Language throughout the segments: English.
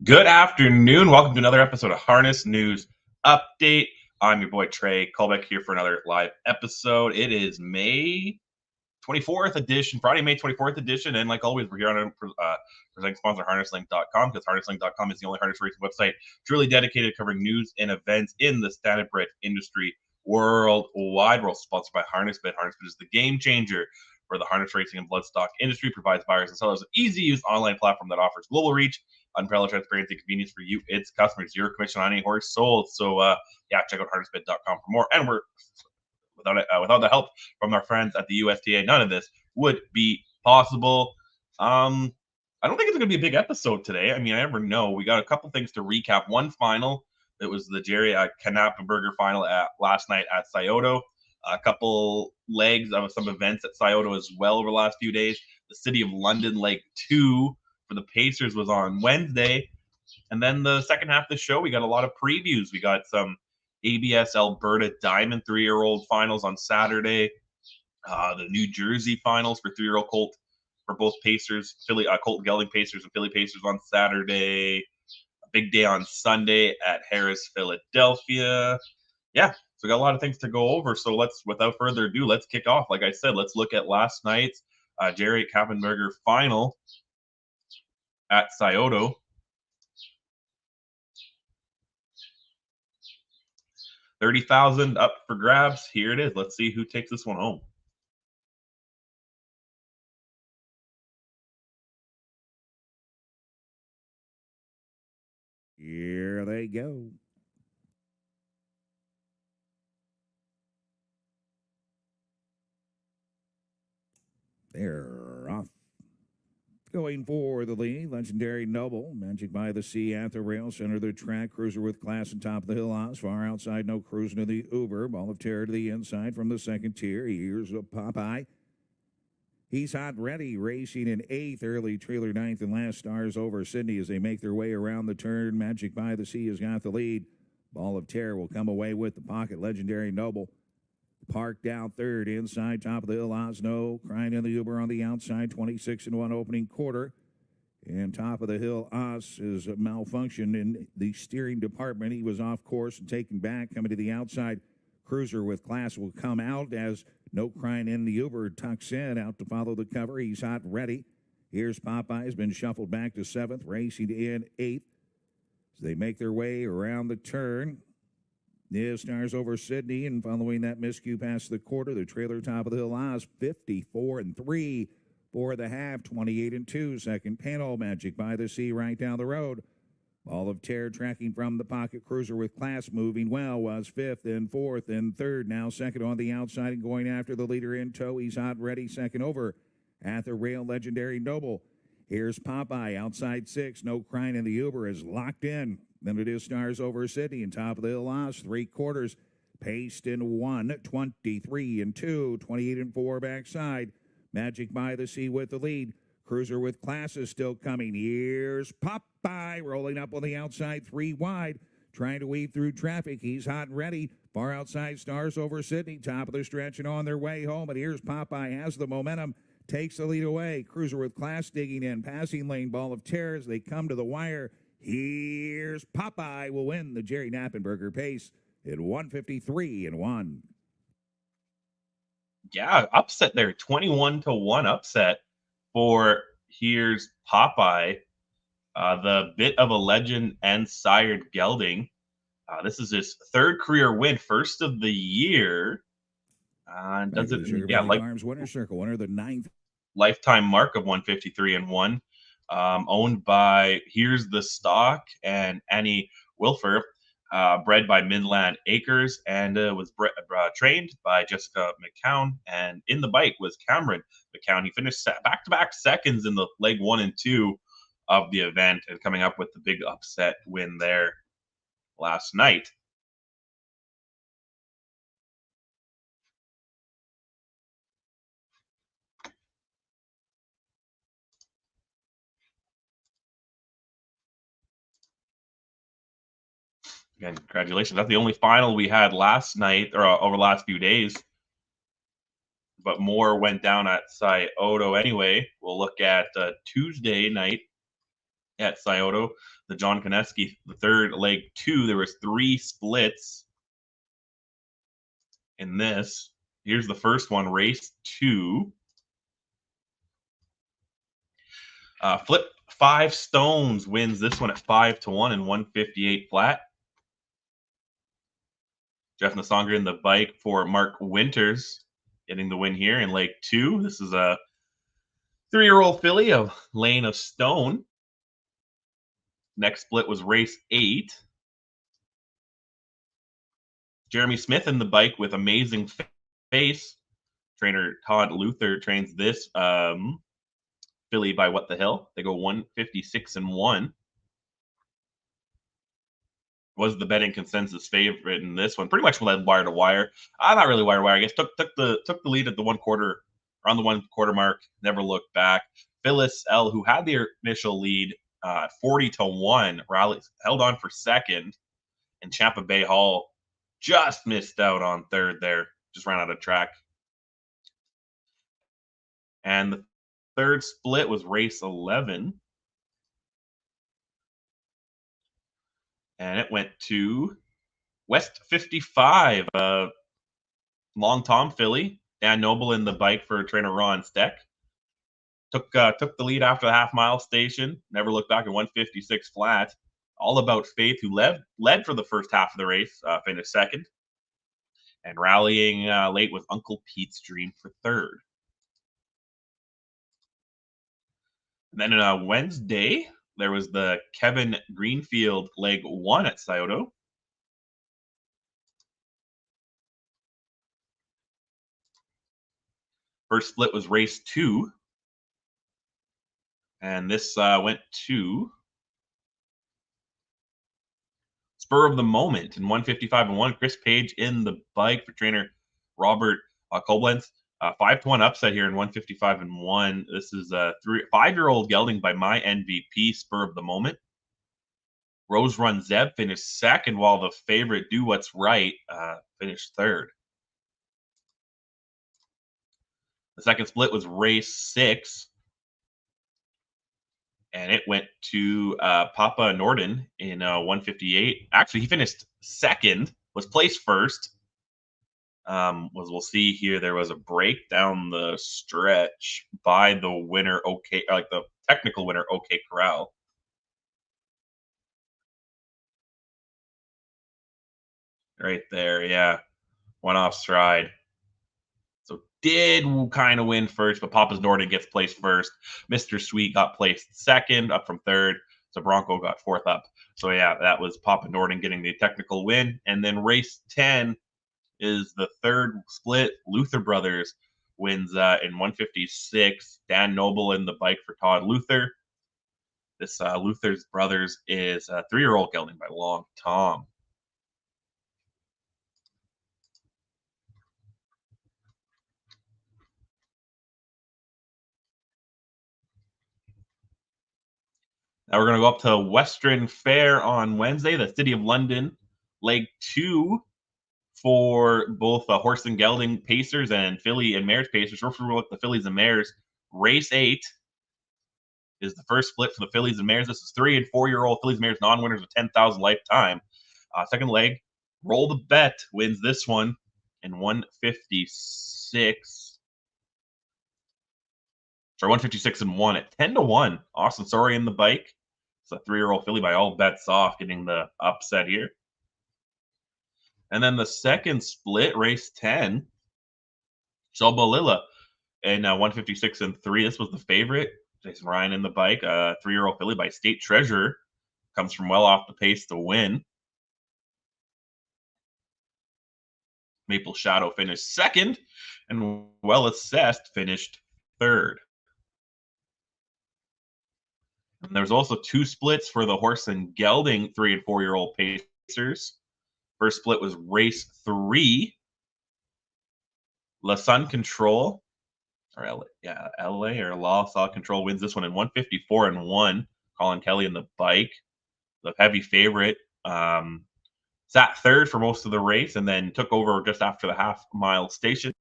Good afternoon. Welcome to another episode of Harness News Update. I'm your boy Trey Colbeck here for another live episode. It is May 24th edition, Friday, May 24th edition. And like always, we're here on presenting sponsor harnesslink.com, because harnesslink.com is the only harness racing website truly dedicated to covering news and events in the standardbred industry worldwide. We're also sponsored by HarnessBid. HarnessBid is the game changer for the harness racing and bloodstock industry, provides buyers and sellers an easy-use online platform that offers global reach, unparalleled transparency, and convenience for you, its customers. Zero commission on any horse sold. So, check out harnessbid.com for more. And we're without the help from our friends at the USTA, none of this would be possible. I don't think it's going to be a big episode today. I mean, I never know. We got a couple things to recap. One final, it was the Jerry Knappenberger final last night at Scioto. A couple legs of some events at Scioto as well over the last few days. The City of London Leg 2 for the Pacers was on Wednesday. And then the second half of the show, we got a lot of previews. We got some ABS Alberta Diamond 3-year-old finals on Saturday. The New Jersey finals for 3-year-old colt for both Pacers, Colt Gelding Pacers and Philly Pacers on Saturday. A big day on Sunday at Harris, Philadelphia. Yeah, so we got a lot of things to go over. So without further ado, let's kick off. Like I said, let's look at last night's Jerry Knappenberger final at Scioto. 30,000 up for grabs. Here it is. Let's see who takes this one home. Here they go. They're off. Going for the lead, Legendary Noble, Magic by the Sea at the rail, center of the track, Cruiser with Class and top of the hill odds, far outside, no cruising to the Uber, Ball of Terror to the inside from the second tier. Here's a Popeye. He's hot ready, racing in 8th, early trailer 9th, and last Stars Over Sydney as they make their way around the turn. Magic by the Sea has got the lead. Ball of Terror will come away with the pocket. Legendary Noble parked down 3rd, inside, top of the hill, Osno, crying in the Uber on the outside, 26-1 opening quarter. And top of the hill, Oz is malfunctioned in the steering department. He was off course and taken back, coming to the outside. Cruiser with Class will come out as No Crying in the Uber tucks in, out to follow the cover. He's hot ready. Here's Popeye, has been shuffled back to 7th, racing in 8th. As they make their way around the turn. Is Stars Over Sydney, and following that miscue past the quarter, the trailer top of the hill, Oz 54-3 for the half, 28-2. Second panel, Magic by the Sea right down the road. Ball of Terror tracking from the pocket. Cruiser with Class moving well, was 5th and 4th and 3rd. Now second on the outside and going after the leader in tow. He's hot ready, second over at the rail, Legendary Noble. Here's Popeye outside 6. No Crying in the Uber is locked in. Then it is Stars Over Sydney and top of the hill, Oz, 3 quarters. Paced in 1, 23-2, 28-4 backside. Magic by the Sea with the lead. Cruiser with Class is still coming. Here's Popeye rolling up on the outside, 3 wide. Trying to weave through traffic. He's hot and ready. Far outside, Stars Over Sydney. Top of the stretch and on their way home. And here's Popeye, has the momentum. Takes the lead away. Cruiser with Class digging in. Passing lane, Ball of Terror as they come to the wire. Here's Popeye will win the Jerry Knappenberger pace at 153-1. Yeah, upset there. 21-1 upset for here's Popeye. The bit of a legend and sired gelding. This is his 3rd career win, first of the year. Does it? Yeah, like Farms winner circle winner, the 9th lifetime mark of 153-1. Owned by Here's the Stock and Annie Wilfer, bred by Midland Acres, and was trained by Jessica McCown. And in the bite was Cameron McCown. He finished back-to-back seconds in the leg 1 and 2 of the event, and coming up with the big upset win there last night. Again, congratulations. That's the only final we had last night or over the last few days. But more went down at Scioto anyway. We'll look at Tuesday night at Scioto, the John Koneski, the third leg 2. There was 3 splits in this. Here's the first one, race 2. Flip 5 Stones wins this one at 5-1 and 158 flat. Jeff Nasanger in the bike for Mark Winters, getting the win here in leg 2. This is a 3-year-old filly of Lane of Stone. Next split was race 8. Jeremy Smith in the bike with Amazing Face. Trainer Todd Luther trains this filly by What the Hill. They go 156 and 1. Was the betting consensus favorite in this one? Pretty much led wire to wire. Not really wire to wire. I guess took the lead at the 1 quarter, around the 1 quarter mark. Never looked back. Phyllis L, who had the initial lead, 40-1, held on for second, and Champa Bay Hall just missed out on third there. Just ran out of track. And the third split was race 11. And it went to West 55, Long Tom filly. Dan Noble in the bike for trainer Ron Steck. Took the lead after the half-mile station. Never looked back at 156 flat. All About Faith, who led for the first half of the race, finished second. And rallying late was Uncle Pete's Dream for third. And then on Wednesday, there was the Kevin Greenfield leg 1 at Scioto. First split was race 2. And this went to Spur of the Moment in 155 and 1. Chris Page in the bike for trainer Robert Koblenz. 5-1 upset here in 155 and 1. This is a 5-year-old gelding by my MVP, Spur of the Moment. Rose Run Zeb finished second, while the favorite Do What's Right finished third. The second split was race 6. And it went to Papa Norden in 158. Actually, he finished second, was placed first. We'll see here, there was a break down the stretch by the winner, the technical winner, OK Corral. Right there, yeah. Went off stride. So did kind of win first, but Papa's Norden gets placed first. Mr. Sweet got placed second, up from third. So Bronco got fourth up. So yeah, that was Papa Norden getting the technical win. And then race 10 is the third split. Luther Brothers wins in 156. Dan Noble in the bike for Todd Luther. This Luther's Brothers is a 3-year-old gelding by Long Tom. Now we're going to go up to Western Fair on Wednesday, the City of London, leg 2 for both horse and gelding pacers and filly and mares pacers. We're going to look at the fillies and mares. Race 8 is the first split for the fillies and mares. This is 3- and 4-year-old fillies and mares non-winners with 10,000 lifetime. Second leg, Roll the Bet wins this one in 156. Sorry, 156 and 1 at 10-1. Austin Sorry in the bike. It's a 3-year-old filly by All Bets Off getting the upset here. And then the second split, race 10, Sobolilla in 156 and 3. This was the favorite. Jason Ryan in the bike, a 3-year-old filly by State Treasurer. Comes from well off the pace to win. Maple Shadow finished second, and Well Assessed finished third. And there's also 2 splits for the horse and gelding 3- and 4-year-old pacers. First split was race 3. La Sun Control, or LA or La Sun Control wins this one in 154 and 1. Colin Kelly in the bike, the heavy favorite. Sat third for most of the race and then took over just after the half-mile station.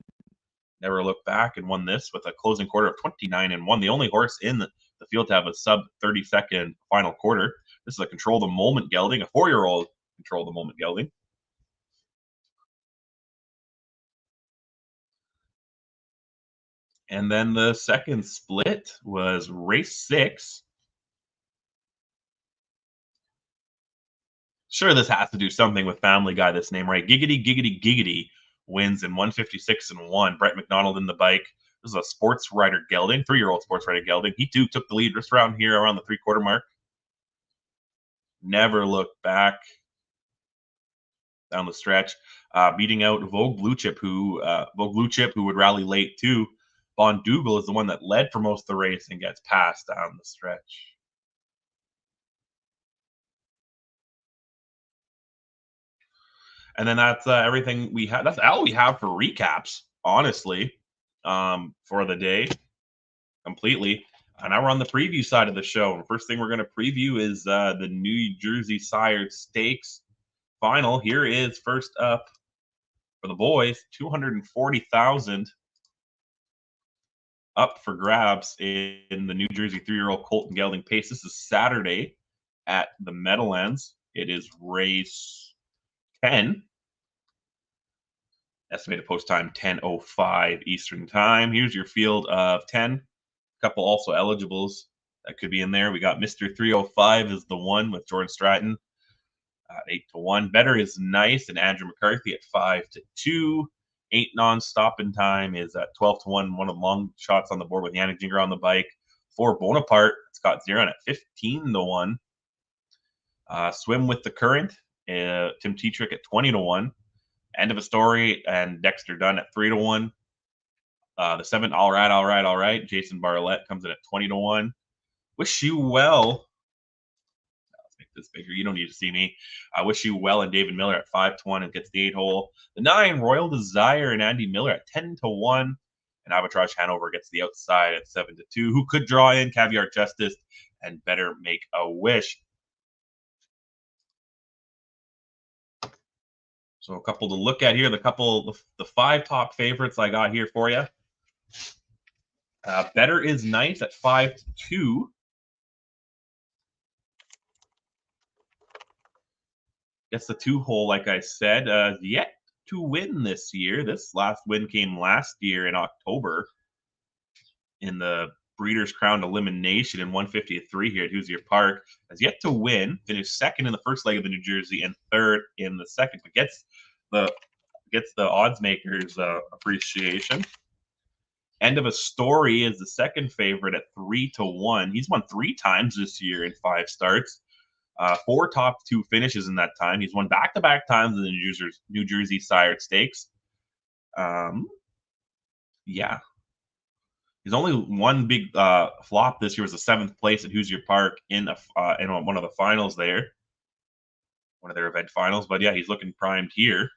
Never looked back and won this with a closing quarter of 29-1. The only horse in the field to have a sub 30-second final quarter. This is a control the moment gelding, a 4-year-old control the moment gelding. And then the second split was race 6. Sure, this has to do something with Family Guy, this name, right? Giggity, giggity, giggity wins in 156-1. Brett McDonald in the bike. This is a sports rider gelding, 3-year-old sports rider gelding. He too took the lead just around here, around the 3-quarter mark. Never looked back down the stretch, beating out Vogue Blue Chip, who would rally late too. Von Dougal is the one that led for most of the race and gets passed down the stretch. And then that's everything we have. That's all we have for recaps, honestly, for the day, completely. And now we're on the preview side of the show. The first thing we're going to preview is the New Jersey Sire Stakes final. Here is first up for the boys, 240,000 up for grabs in the New Jersey 3-year-old Colton Gelding Pace. This is Saturday at the Meadowlands. It is race 10. Estimated post time 10:05 Eastern time. Here's your field of 10. A couple also eligibles that could be in there. We got Mr. 305 is the one with Jordan Stratton at 8-1. Better is Nice and Andrew McCarthy at 5-2. 8 non-stop in time is at 12-1. One of the long shots on the board with Yannick Ginger on the bike. 4 Bonaparte, Scott Ziron at 15-1. Swim with the Current, Tim Tetrick at 20-1. End of a Story and Dexter Dunn at 3-1. The 7, all right. Jason Barlett comes in at 20-1. Wish You Well. Let's make this bigger. You don't need to see me. I Wish You Well and David Miller at 5-1 and gets the 8-hole. The 9, Royal Desire and Andy Miller at 10-1. And Arbitrage Hanover gets the outside at 7-2. Who could draw in? Caviar Justice and Better Make a Wish. So a couple to look at here. The 5 top favorites I got here for you. Better is Nice at 5-2. Gets the 2-hole, like I said. Yet to win this year. This last win came last year in October in the Breeders' Crown Elimination in 153 here at Hoosier Park. Has yet to win. Finished second in the first leg of the New Jersey and third in the second. But gets the odds makers appreciation. End of a Story is the second favorite at 3-1. He's won 3 times this year in 5 starts. 4 top 2 finishes in that time. He's won back-to-back times in the New Jersey Sire Stakes. Yeah. His only one big flop this year was the 7th place at Hoosier Park in one of the finals there. One of their event finals. But yeah, he's looking primed here.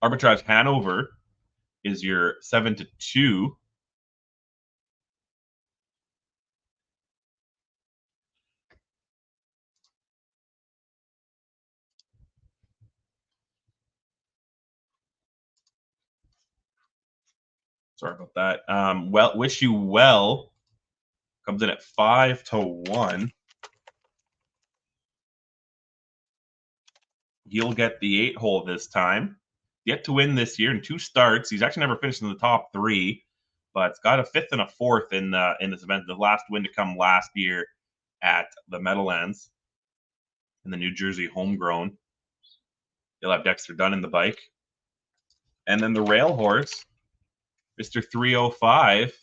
Arbitrage Hanover is your 7-2. Sorry about that. Wish You Well comes in at 5-1. He'll get the 8-hole this time. Yet to win this year in 2 starts. He's actually never finished in the top 3, but it's got a 5th and a 4th in this event. The last win to come last year at the Meadowlands in the New Jersey Homegrown. He'll have Dexter Dunn in the bike. And then the rail horse, Mr. 305,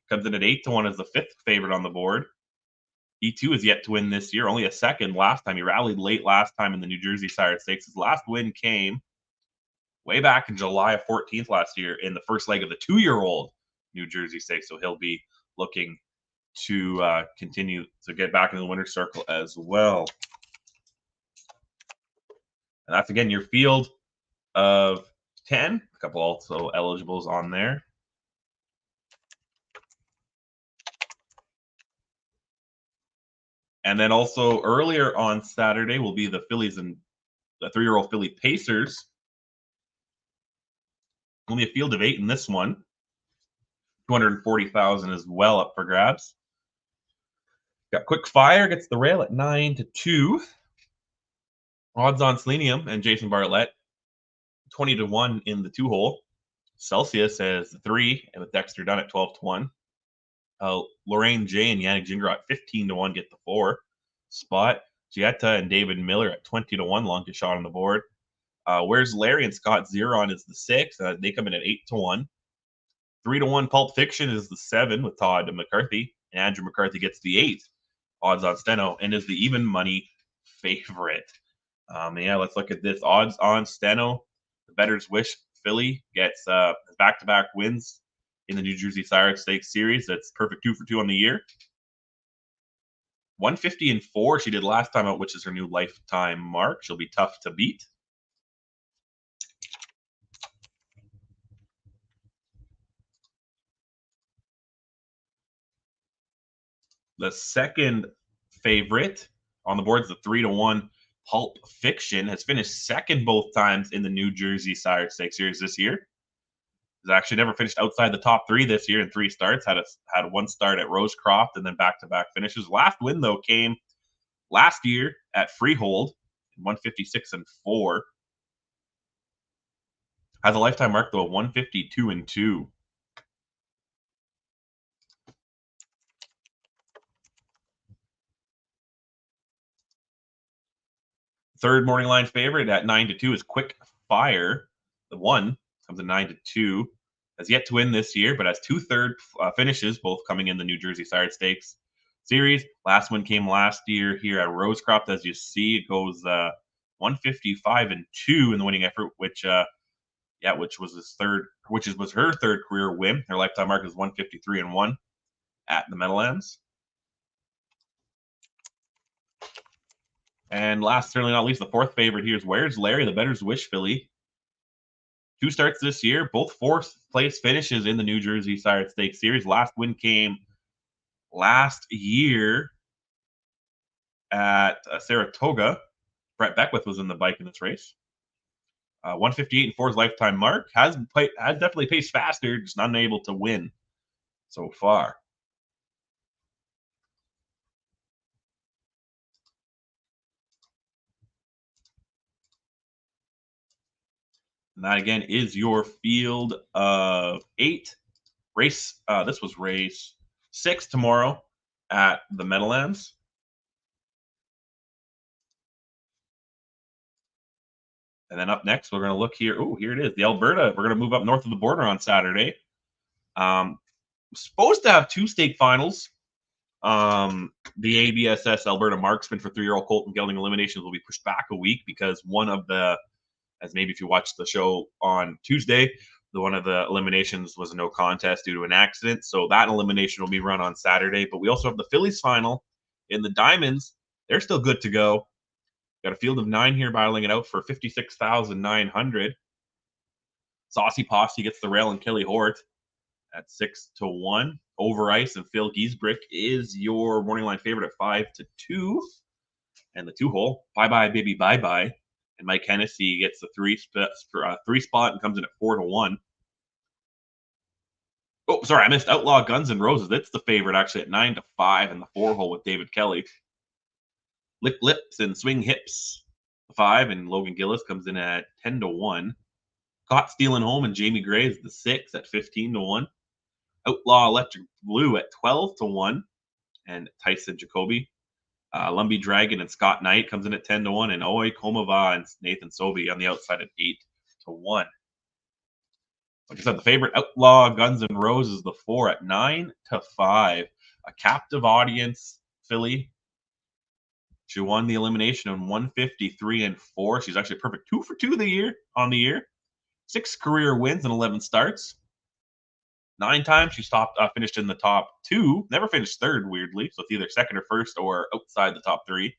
comes in at 8-1 as the 5th favorite on the board. He too is yet to win this year, only a second last time. He rallied late last time in the New Jersey Sire Stakes. His last win came way back in July 14th last year in the first leg of the 2-year-old New Jersey Stakes. So he'll be looking to continue to get back in the winner's circle as well. And that's, again, your field of 10. A couple also eligibles on there. And then also earlier on Saturday will be the Phillies and the 3-year-old Philly Pacers. Only a field of 8 in this one. 240,000 as well up for grabs. Got Quick Fire gets the rail at 9-2. Odds on Selenium and Jason Bartlett 20-1 in the 2-hole. Celsius has 3, and with Dexter Dunn at 12-1. Lorraine J and Yannick Gingras at 15-1 get the 4 spot. Gietta and David Miller at 20-1, longest shot on the board. Where's Larry and Scott Zeron is the 6. They come in at 8-1. 3-1 Pulp Fiction is the 7 with Todd McCarthy. And Andrew McCarthy gets the 8. Odds on Steno and is the even money favorite. Yeah, let's look at this. Odds on Steno. The Bettor's Wish Philly gets back-to-back wins in the New Jersey Sire Stakes Series. That's perfect 2 for 2 on the year. 150-4 she did last time out, which is her new lifetime mark. She'll be tough to beat. The second favorite on the board is the 3-1 Pulp Fiction. Has finished second both times in the New Jersey Sire Stakes Series this year. Has actually never finished outside the top 3 this year in 3 starts. Had one start at Rosecroft and then back-to-back finishes. Last win, though, came last year at Freehold, 156-4. Has a lifetime mark, though, of 152-2. Third morning line favorite at 9-2 is Quick Fire. The 1 comes at 9-2. Has yet to win this year, but has 2 third finishes, both coming in the New Jersey Sire Stakes Series. Last one came last year here at Rosecroft. As you see, it goes 155-2 in the winning effort, which was her third career win. Her lifetime mark is 153-1 at the Meadowlands. And last, certainly not least, the fourth favorite here is Where's Larry, the Bettor's Wish Philly. 2 starts this year, both fourth place finishes in the New Jersey Sire Stakes Series. Last win came last year at Saratoga. Brett Beckwith was in the bike in this race. 158-4's lifetime mark. Has definitely paced faster, just not unable to win so far. And that again is your field of 8. Race. This was race 6 tomorrow at the Meadowlands. And then up next, we're going to look here. Oh, here it is. The Alberta. We're going to move up north of the border on Saturday. Supposed to have 2 stake finals. The ABSS Alberta Marksman for 3-year-old Colton Gelding eliminations will be pushed back a week because one of the, as maybe if you watched the show on Tuesday, one of the eliminations was a no contest due to an accident. So that elimination will be run on Saturday. But we also have the Phillies final in the Diamonds. They're still good to go. Got a field of 9 here battling it out for 56,900. Saucy Posse gets the rail and Kelly Hort at 6-1. Over Ice and Phil Giesbrick is your morning line favorite at 5-2. And the 2-hole, Bye Bye Baby Bye Bye. And Mike Hennessy gets the 3 spot and comes in at 4-1. Oh, sorry, I missed Outlaw Guns and Roses. That's the favorite actually at 9-5 in the 4-hole with David Kelly. Lick Lips and Swing Hips, 5, and Logan Gillis comes in at 10-1. Caught Stealing Home and Jamie Gray is the 6 at 15-1. Outlaw Electric Blue at 12-1, and Tyson Jacoby. Lumbee Dragon and Scott Knight comes in at 10-1, and Oi Komava and Nathan Sobey on the outside at 8-1. Like I said, the favorite Outlaw Guns and Roses, the 4 at 9-5. A captive audience, Philly. She won the elimination on 153-4. She's actually perfect 2 for 2 on the year. 6 career wins and 11 starts. 9 times she finished in the top 2. Never finished third, weirdly. So it's either second or first or outside the top 3.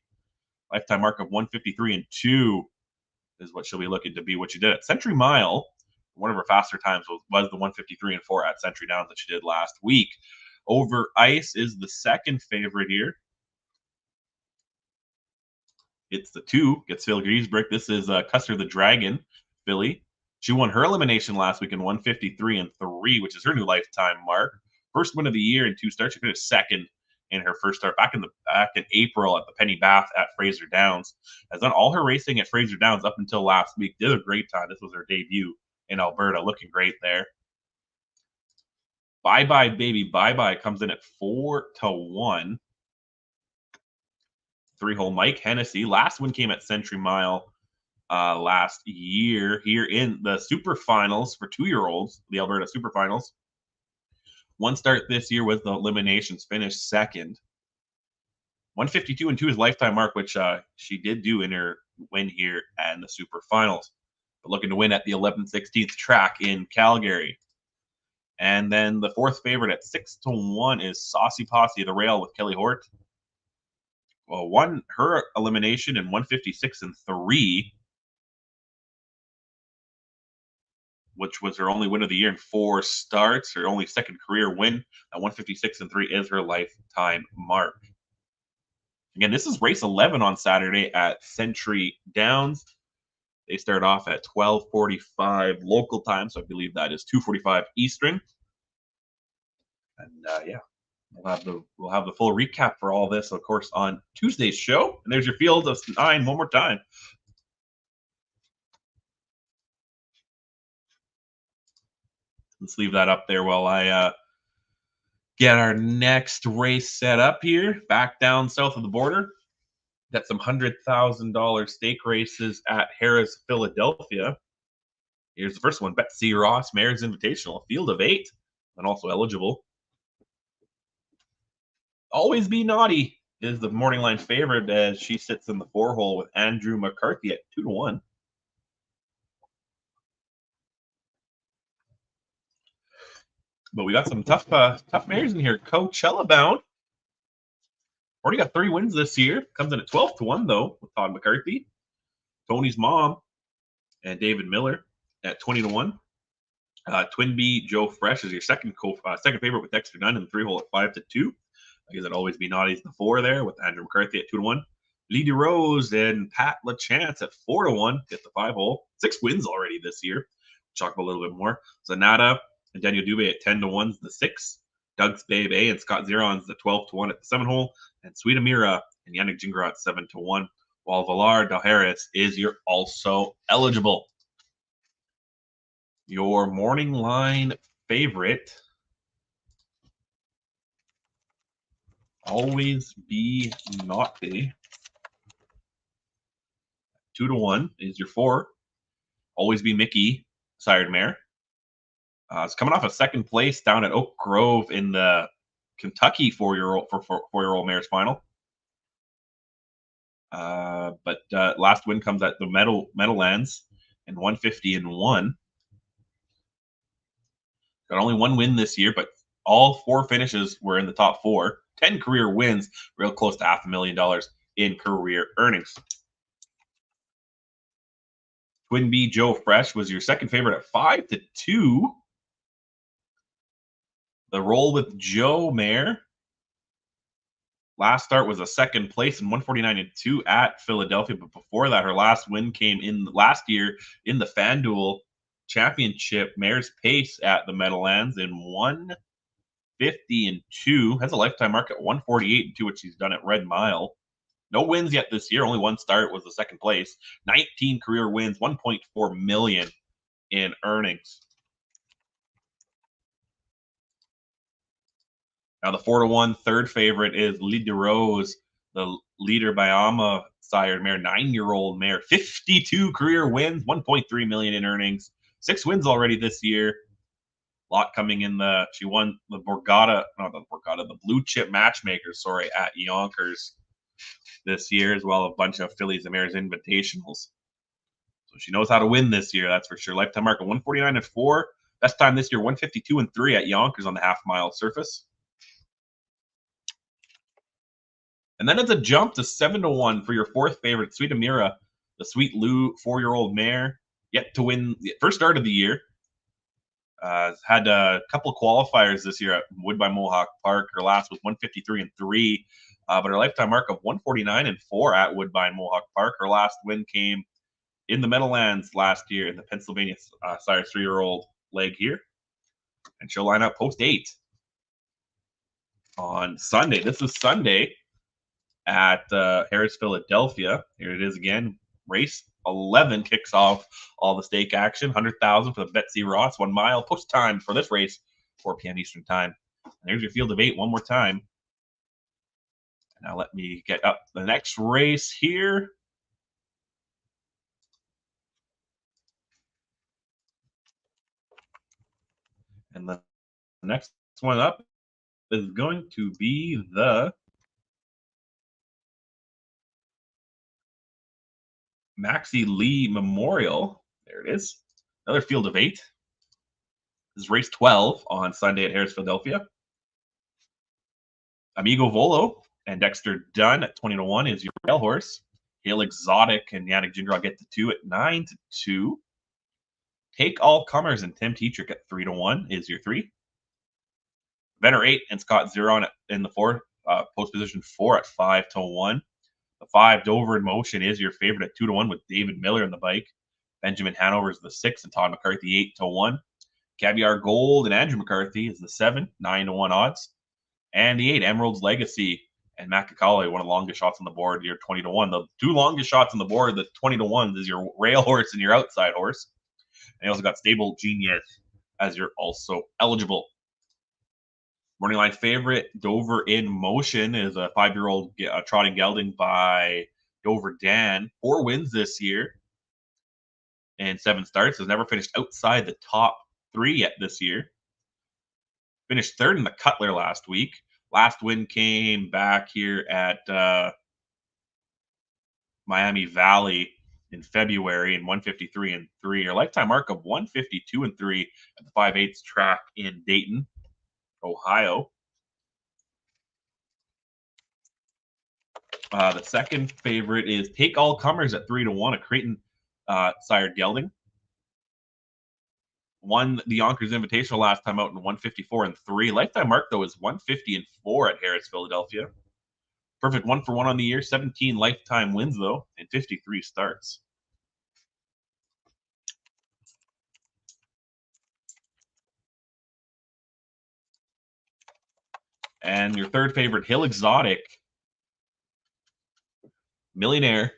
Lifetime mark of 153-2 is what she'll be looking to be. What she did at Century Mile, one of her faster times was the 153-4 at Century Downs that she did last week. Over Ice is the second favorite here. It's the 2, gets Phil Griesbrick. This is Custer the Dragon filly. She won her elimination last week in 153-3, which is her new lifetime mark. First win of the year in 2 starts. She finished second in her first start back in April at the Penny Bath at Fraser Downs. Has done all her racing at Fraser Downs up until last week. Did a great time. This was her debut in Alberta. Looking great there. Bye Bye Baby Bye Bye comes in at 4-1. 3-hole Mike Hennessy. Last one came at Century Mile last year here in the Super Finals for 2-year-olds, the Alberta Super Finals. One start this year was the eliminations, finished second. 152-2 is lifetime mark, which she did do in her win here and the Super Finals. But looking to win at the 11/16 track in Calgary. And then the 4th favorite at 6-1 is Saucy Posse, the rail with Kelly Hort. Well, won her elimination in 156-3, which was her only win of the year in 4 starts. Her only second career win at 156-3 is her lifetime mark. Again, this is race 11 on Saturday at Century Downs. They start off at 12:45 local time, so I believe that is 2:45 Eastern. And yeah, we'll have the full recap for all this, of course, on Tuesday's show. And there's your field of 9 one more time. Let's leave that up there while I get our next race set up here. Back down south of the border. Got some $100,000 stake races at Harrah's, Philadelphia. Here's the first one, Betsy Ross, Mayor's Invitational, a field of 8, and also eligible. Always Be Naughty is the morning line favorite as she sits in the 4-hole with Andrew McCarthy at 2-1. But we got some tough mares in here. Coachella bound. Already got 3 wins this year. Comes in at 12-1 though with Todd McCarthy. Tony's Mom and David Miller at 20-1. Twin B Joe Fresh is your second favorite with Dexter Dunn in the 3-hole at 5-2. I guess it'd Always Be Naughty's the 4 there with Andrew McCarthy at 2-1. Lee Rose and Pat LaChance at 4-1. Get the 5-hole. 6 wins already this year. Talk about a little bit more. Zanata and Daniel Dubé at 10-1 is the 6. Doug's Babe A and Scott Zeron's the 12-1 at the 7-hole. And Sweet Amira and Yannick Gingras at 7-1. While Valar Del Harris is your also eligible. Your morning line favorite, Always Be Naughty. 2-1 is your 4. Always Be Mickey, sired mare. It's coming off a second place down at Oak Grove in the Kentucky 4-year-old mares final. But last win comes at the Meadowlands in 150-1. Got only 1 win this year, but all 4 finishes were in the top 4. 10 career wins, real close to $500,000 in career earnings. Twin B Joe Fresh was your second favorite at 5-2. The Roll with Joe mare. Last start was a second place in 149-2 at Philadelphia, but before that, her last win came in last year in the FanDuel Championship Mares Pace at the Meadowlands in 150-2. Has a lifetime mark at 148-2, which she's done at Red Mile. No wins yet this year. Only 1 start was the second place. 19 career wins, $1.4 million in earnings. Now the 4-1 third favorite is Lee de Rose, the Leader Bayama sired mare, 9-year-old mare, 52 career wins, $1.3 million in earnings, 6 wins already this year. A lot coming in she won the the Blue Chip Matchmaker, at Yonkers this year, as well as a bunch of Fillies and Mares Invitationals. So she knows how to win this year, that's for sure. Lifetime mark of 149-4. Best time this year, 152-3 at Yonkers on the half-mile surface. And then it's a jump to 7-1 for your 4th favorite, Sweet Amira, the Sweet Lou 4-year-old mare, yet to win the first start of the year. Had a couple of qualifiers this year at Woodbine Mohawk Park. Her last was 153-3 but her lifetime mark of 149-4 at Woodbine Mohawk Park. Her last win came in the Meadowlands last year in the Pennsylvania Sires 3-year-old leg here. And she'll line up post 8 on Sunday. This is Sunday at Harris, Philadelphia. Here it is again. Race 11 kicks off all the stake action. 100,000 for the Betsy Ross 1 mile. Post time for this race, 4 p.m. Eastern time. And there's your field of 8 one more time. Now let me get up the next race here. And the next one up is going to be the Maxie Lee Memorial. There it is. Another field of 8. This is race 12 on Sunday at Harris, Philadelphia. Amigo Volo and Dexter Dunn at 20-1 is your rail horse. Hail Exotic and Yannick Gindra get the 2 at 9-2. Take All Comers and Tim Tetrick at 3-1 is your 3. Venner 8 and Scott Zeron in the 4, post position 4 at 5-1. The 5 Dover in Motion is your favorite at 2-1 with David Miller in the bike. Benjamin Hanover is the 6 and Todd McCarthy 8-1. Caviar Gold and Andrew McCarthy is the 7, 9-1 odds. And the 8 Emerald's Legacy and Matt Kakali, one of the longest shots on the board, your 20-1. The 2 longest shots on the board, the 20-1s, is your rail horse and your outside horse. And you also got Stable Genius as you're also eligible. Morning line favorite, Dover in Motion, is a 5-year-old trotting gelding by Dover Dan. 4 wins this year and 7 starts. Has never finished outside the top 3 yet this year. Finished 3rd in the Cutler last week. Last win came back here at Miami Valley in February in 153-3. Her lifetime mark of 152-3 at the 5/8 track in Dayton, Ohio. The second favorite is Take All Comers at 3-1, a Creighton sired gelding. Won the Yonkers Invitational last time out in 154-3. Lifetime mark, though, is 150-4 at Harris, Philadelphia. Perfect 1-for-1 on the year. 17 lifetime wins, though, and 53 starts. And your third favorite, Hill Exotic. Millionaire.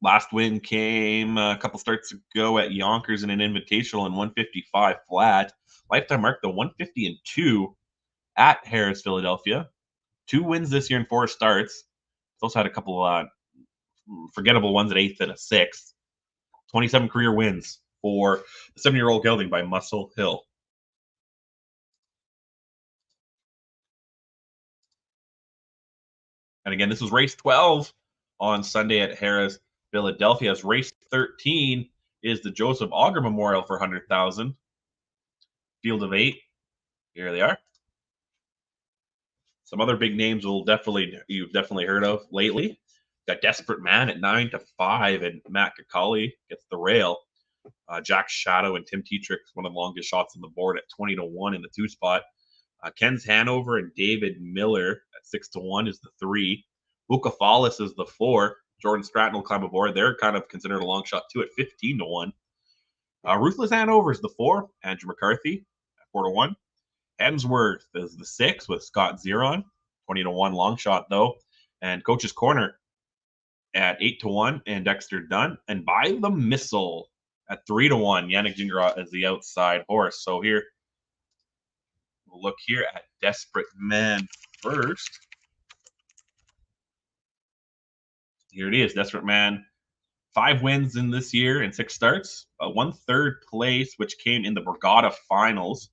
Last win came a couple starts ago at Yonkers in an invitational in 155 flat. Lifetime mark, though, 150-2 at Harris, Philadelphia. 2 wins this year and 4 starts. He's also had a couple forgettable ones at 8th and a 6th. 27 career wins for the 7-year-old gelding by Muscle Hill. And again, this was race 12 on Sunday at Harris, Philadelphia. As race 13 is the Joseph Auger Memorial for 100,000. Field of 8. Here they are. Some other big names you've definitely heard of lately. Got Desperate Man at 9-5, and Matt Kakali gets the rail. Jack Shadow and Tim Tetrick, one of the longest shots on the board at 20-1 in the 2 spot. Ken's Hanover and David Miller at 6-1 is the 3. Bucephalus is the 4. Jordan Stratton will climb aboard. They're kind of considered a long shot too at 15-1. Ruthless Hanover is the 4. Andrew McCarthy at 4-1. Hemsworth is the 6 with Scott Zeron, 20-1 long shot though. And Coach's Corner at 8-1 and Dexter Dunn. And By the Missile at 3-1. Yannick Gindra as the outside horse. So here, we'll look here at Desperate Man first. Here it is, Desperate Man. 5 wins in this year and 6 starts. 1/3 place, which came in the Borgata finals.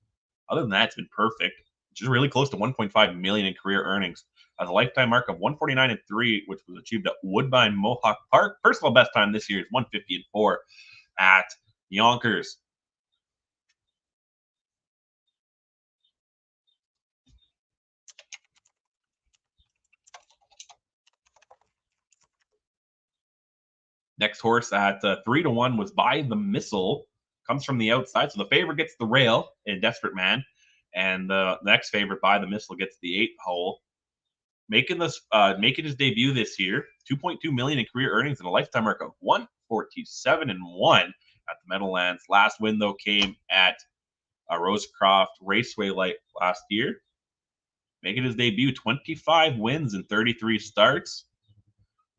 Other than that, it's been perfect. Just really close to 1.5 million in career earnings. Has a lifetime mark of 149-3, which was achieved at Woodbine Mohawk Park. Personal best time this year is 150-4 at Yonkers. Next horse at 3-1 was By the Missile. Comes from the outside. So the favorite gets the rail in Desperate Man. And the next favorite, By the Missile, gets the 8 hole. making his debut this year. 2.2 million in career earnings and a lifetime mark of 147-1 at the Meadowlands. Last win though came at Rosecroft Raceway Light last year. Making his debut, 25 wins and 33 starts.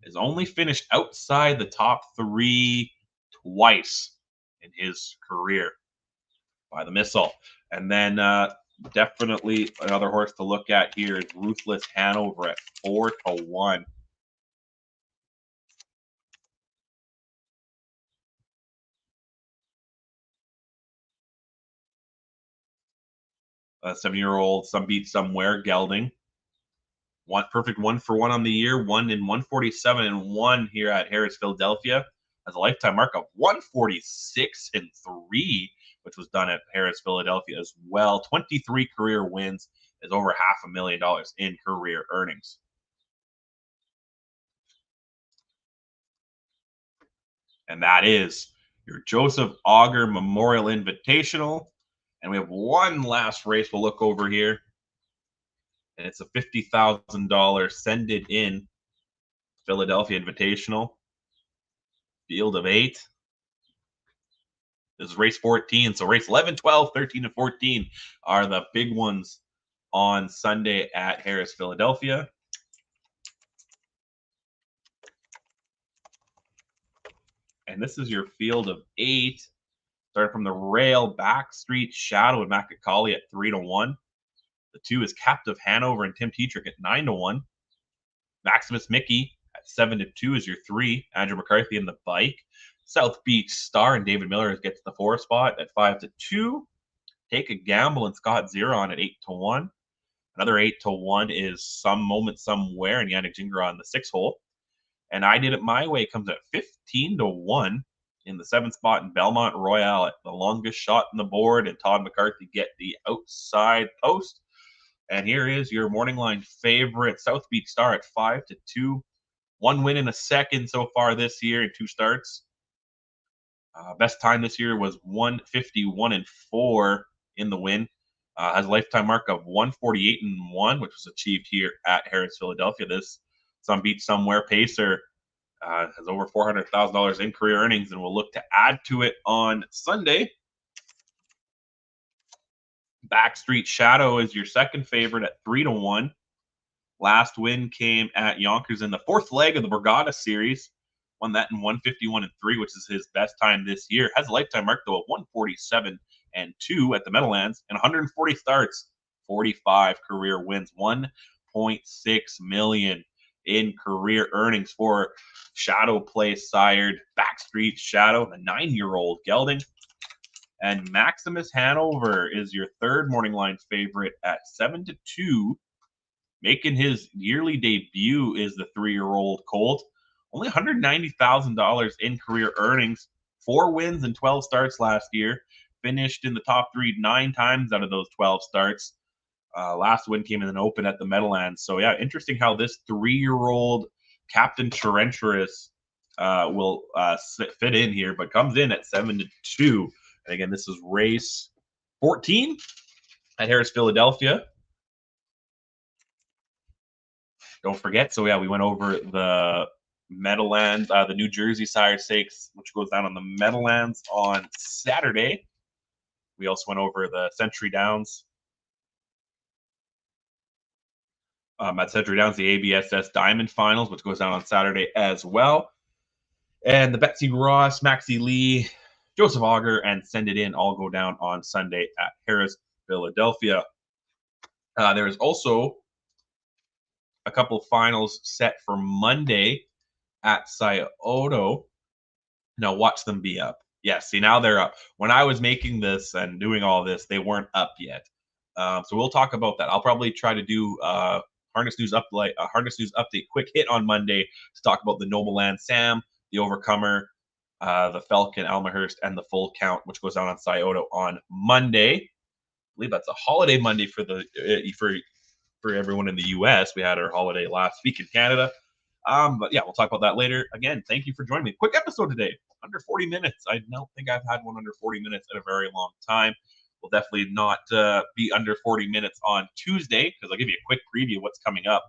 Has only finished outside the top 3 twice in his career by the missile. And then definitely another horse to look at here is Ruthless Hanover at 4-1. A 7-year-old, some beat somewhere, gelding. One perfect 1-for-1 on the year, 1 in 147-1 here at Harris, Philadelphia. Has a lifetime mark of 146-3, which was done at Harris, Philadelphia as well. 23 career wins, is over $500,000 in career earnings. And that is your Joseph Auger Memorial Invitational. And we have one last race we'll look over here. And it's a $50,000 Send It In Philadelphia Invitational. Field of 8. This is race 14. So race 11, 12, 13, and 14 are the big ones on Sunday at Harris, Philadelphia. And this is your field of 8. Starting from the rail, Backstreet Shadow and Maccacauley at 3-1. The 2 is Captive Hanover and Tim Tetrick at 9-1. Maximus Mickey at 7-2 is your 3. Andrew McCarthy in the bike. South Beach Star and David Miller gets the 4 spot at 5-2. Take a Gamble and Scott Zeron at 8-1. Another 8-1 is Some Moment Somewhere and Yannick Gingras on the 6 hole. And I Did It My Way comes at 15-1 in the 7th spot in Belmont Royale at the longest shot in the board, and Todd McCarthy get the outside post. And here is your morning line favorite, South Beach Star at 5-2. 1 win in a second so far this year in 2 starts. Best time this year was 151-4 in the win. Has a lifetime mark of 148-1, which was achieved here at Harris, Philadelphia. This Some Beach Somewhere pacer has over $400,000 in career earnings, and will look to add to it on Sunday. Backstreet Shadow is your second favorite at 3-1. Last win came at Yonkers in the 4th leg of the Borgata Series. Won that in 151-3, which is his best time this year. Has a lifetime mark, though, of 147-2 at the Meadowlands, and 140 starts, 45 career wins, $1.6 million in career earnings for Shadow Place sired Backstreet Shadow, a 9-year-old gelding. And Maximus Hanover is your third morning line favorite at 7-2. Making his yearly debut is the 3-year-old colt. Only $190,000 in career earnings. 4 wins and 12 starts last year. Finished in the top 3 9 times out of those 12 starts. Last win came in an open at the Meadowlands. So, yeah, interesting how this 3-year-old Captain Tarantulus will fit in here, but comes in at 7-2. And again, this is race 14 at Harris, Philadelphia. Don't forget, so yeah, we went over the Meadowlands, the New Jersey Sire Stakes, which goes down on the Meadowlands on Saturday. We also went over the Century Downs. At Century Downs, the ABSS Diamond Finals, which goes down on Saturday as well. And the Betsy Ross, Maxie Lee, Joseph Auger, and Send It In all go down on Sunday at Harris, Philadelphia. There is also a couple of finals set for Monday at Scioto. Now watch them be up. Yeah, see, now they're up. When I was making this and doing all this, they weren't up yet. So we'll talk about that. I'll probably try to do Harness News Update quick hit on Monday to talk about the Noble Land Sam, the Overcomer, the Falcon, Almahurst, and the Full Count, which goes down on Scioto on Monday. I believe that's a holiday Monday for everyone in the U.S. We had our holiday last week in Canada. But yeah, we'll talk about that later. Again, thank you for joining me. Quick episode today, under 40 minutes. I don't think I've had one under 40 minutes in a very long time. We'll definitely not be under 40 minutes on Tuesday, because I'll give you a quick preview of what's coming up.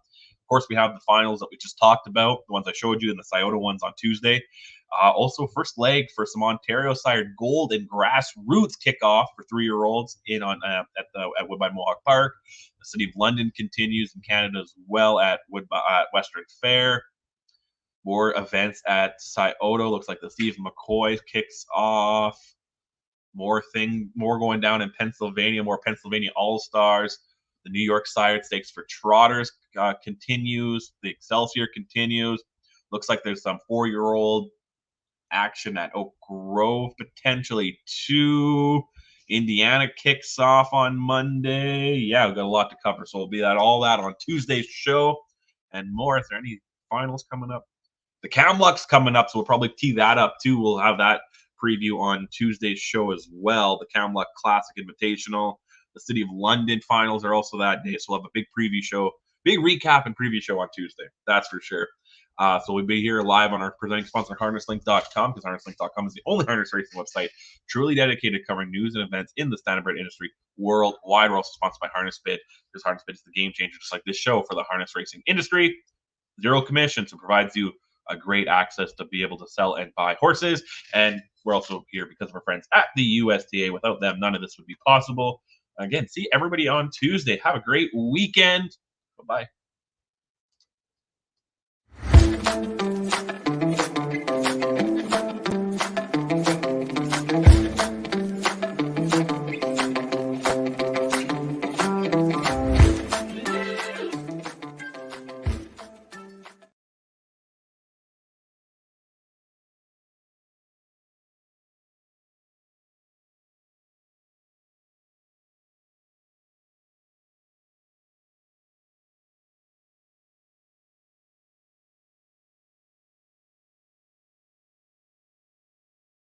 Of course, we have the finals that we just talked about, the ones I showed you, and the Scioto ones on Tuesday. Also, first leg for some Ontario-sired gold and grassroots kickoff for 3-year-olds in on at Woodbine Mohawk Park. The City of London continues in Canada as well at Western Fair. More events at Scioto. Looks like the Steve McCoy kicks off. More going down in Pennsylvania. More Pennsylvania All-Stars. The New York Sired Stakes for Trotters continues. The Excelsior continues. Looks like there's some 4-year-old action at Oak Grove, potentially 2. Indiana kicks off on Monday. Yeah, we've got a lot to cover, so we'll be at all that on Tuesday's show and more. Is there any finals coming up? The Kamlooks coming up, so we'll probably tee that up too. We'll have that preview on Tuesday's show as well. The Kamlooks Classic Invitational. The City of London finals are also that day, so we'll have a big preview show, big recap and preview show on Tuesday. That's for sure. So we'll be here live on our presenting sponsor, harnesslink.com, because harnesslink.com is the only harness racing website truly dedicated to covering news and events in the standardbred industry worldwide. We're also sponsored by HarnessBid, because HarnessBid is the game changer, just like this show, for the harness racing industry. 0 commission, so provides you a great access to be able to sell and buy horses. And we're also here because of our friends at the USTA. Without them, none of this would be possible. Again, see everybody on Tuesday. Have a great weekend. Bye-bye.